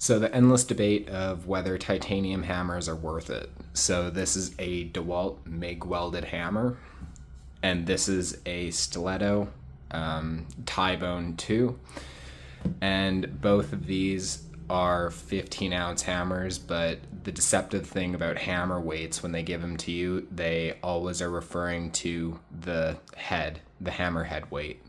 So the endless debate of whether titanium hammers are worth it. So this is a DeWalt MIG welded hammer, and this is a stiletto tie bone 2. And both of these are 15-ounce hammers, but the deceptive thing about hammer weights, when they give them to you, they always are referring to the head, the hammer head weight.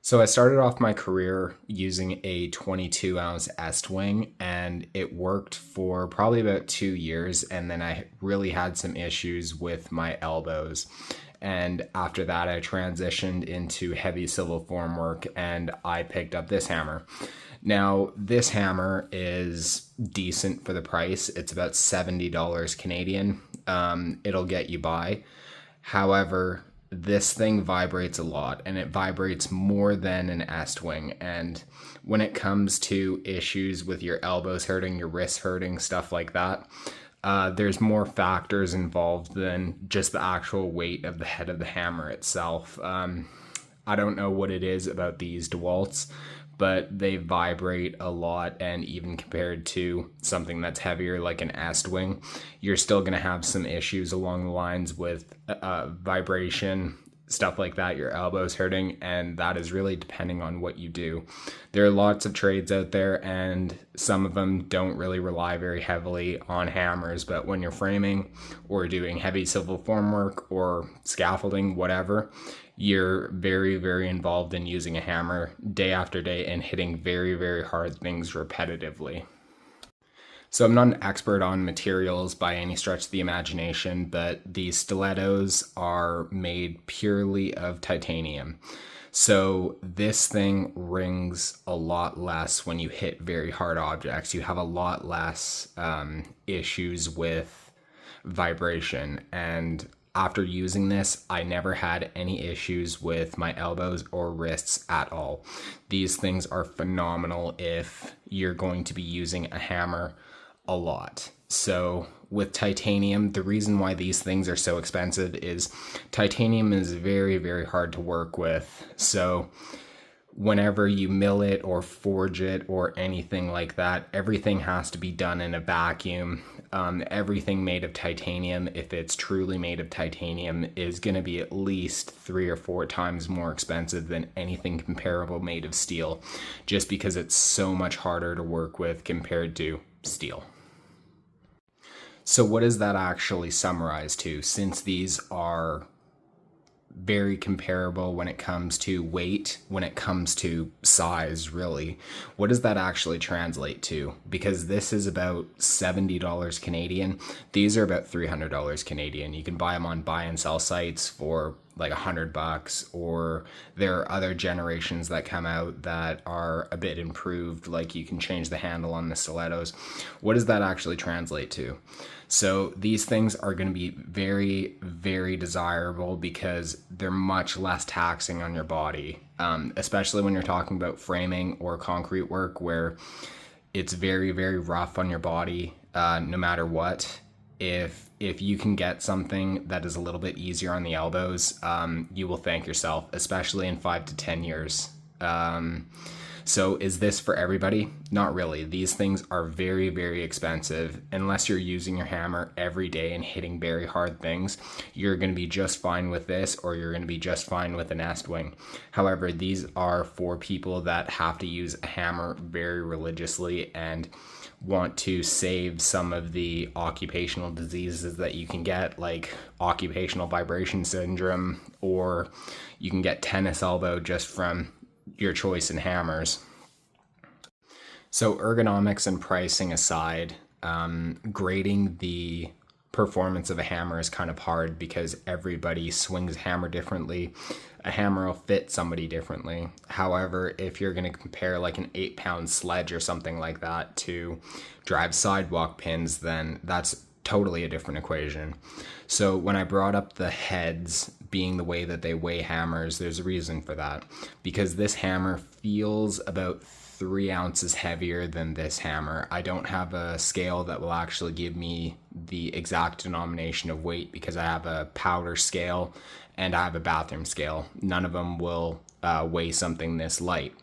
So I started off my career using a 22-ounce Estwing, and it worked for probably about 2 years, and then I really had some issues with my elbows. And after that, I transitioned into heavy civil formwork, and I picked up this hammer. Now, this hammer is decent for the price. It's about $70 Canadian. It'll get you by. However, this thing vibrates a lot, and it vibrates more than an Estwing. And when it comes to issues with your elbows hurting, your wrists hurting, stuff like that, there's more factors involved than just the actual weight of the head of the hammer itself. I don't know what it is about these DeWalts, but they vibrate a lot, and even compared to something that's heavier like an Estwing, you're still going to have some issues along the lines with vibration, stuff like that, your elbows hurting, and that is really depending on what you do. There are lots of trades out there, and some of them don't really rely very heavily on hammers, but when you're framing or doing heavy civil formwork or scaffolding, whatever, you're very, very involved in using a hammer day after day and hitting very, very hard things repetitively. So I'm not an expert on materials by any stretch of the imagination, but these stilettos are made purely of titanium. So this thing rings a lot less when you hit very hard objects. You have a lot less issues with vibration, and after using this, I never had any issues with my elbows or wrists at all. These things are phenomenal if you're going to be using a hammer a lot. So with titanium, the reason why these things are so expensive is titanium is very, very hard to work with. So whenever you mill it or forge it or anything like that, everything has to be done in a vacuum. Everything made of titanium, if it's truly made of titanium, is going to be at least 3 or 4 times more expensive than anything comparable made of steel, just because it's so much harder to work with compared to steel. So what does that actually summarize to? Since these are very comparable when it comes to weight, when it comes to size, really, what does that actually translate to? Because this is about $70 Canadian. These are about $300 Canadian. You can buy them on buy and sell sites for like $100, or there are other generations that come out that are a bit improved, like you can change the handle on the stilettos. What does that actually translate to? So these things are going to be very, very desirable because they're much less taxing on your body, especially when you're talking about framing or concrete work, where it's very, very rough on your body, no matter what. If you can get something that is a little bit easier on the elbows, you will thank yourself, especially in 5 to 10 years. So is this for everybody? Not really. These things are very, very expensive. Unless you're using your hammer every day and hitting very hard things, you're going to be just fine with this, or you're going to be just fine with an Estwing. However, these are for people that have to use a hammer very religiously and want to save some of the occupational diseases that you can get, like occupational vibration syndrome, or you can get tennis elbow just from your choice in hammers. So ergonomics and pricing aside, grading the performance of a hammer is kind of hard because everybody swings a hammer differently. A hammer will fit somebody differently. However, if you're going to compare like an 8-pound sledge or something like that to drive sidewalk pins, then that's totally a different equation. So when I brought up the heads being the way that they weigh hammers, there's a reason for that. Because this hammer feels about 3 ounces heavier than this hammer. I don't have a scale that will actually give me the exact denomination of weight because I have a powder scale and I have a bathroom scale. None of them will weigh something this light.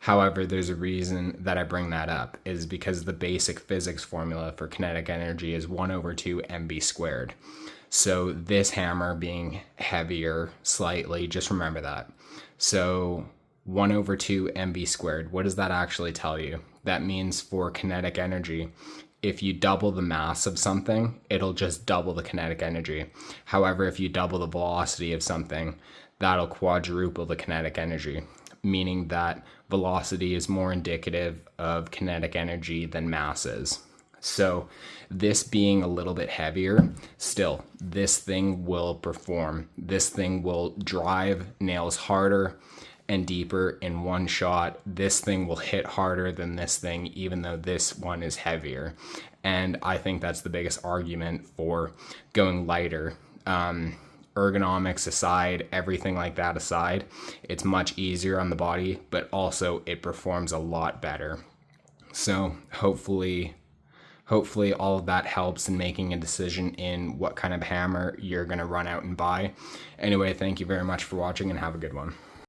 However, there's a reason that I bring that up, is because the basic physics formula for kinetic energy is 1 over 2 mv squared. So this hammer being heavier slightly, just remember that. So 1 over 2 mv squared, what does that actually tell you? That means for kinetic energy, if you double the mass of something, it'll just double the kinetic energy. However, if you double the velocity of something, that'll quadruple the kinetic energy, meaning that velocity is more indicative of kinetic energy than mass is. So this being a little bit heavier, still, this thing will perform. This thing will drive nails harder and deeper in one shot. This thing will hit harder than this thing, even though this one is heavier. And I think that's the biggest argument for going lighter. Ergonomics aside, everything like that aside, it's much easier on the body, but also it performs a lot better. So hopefully all of that helps in making a decision in what kind of hammer you're going to run out and buy. Anyway, thank you very much for watching and have a good one.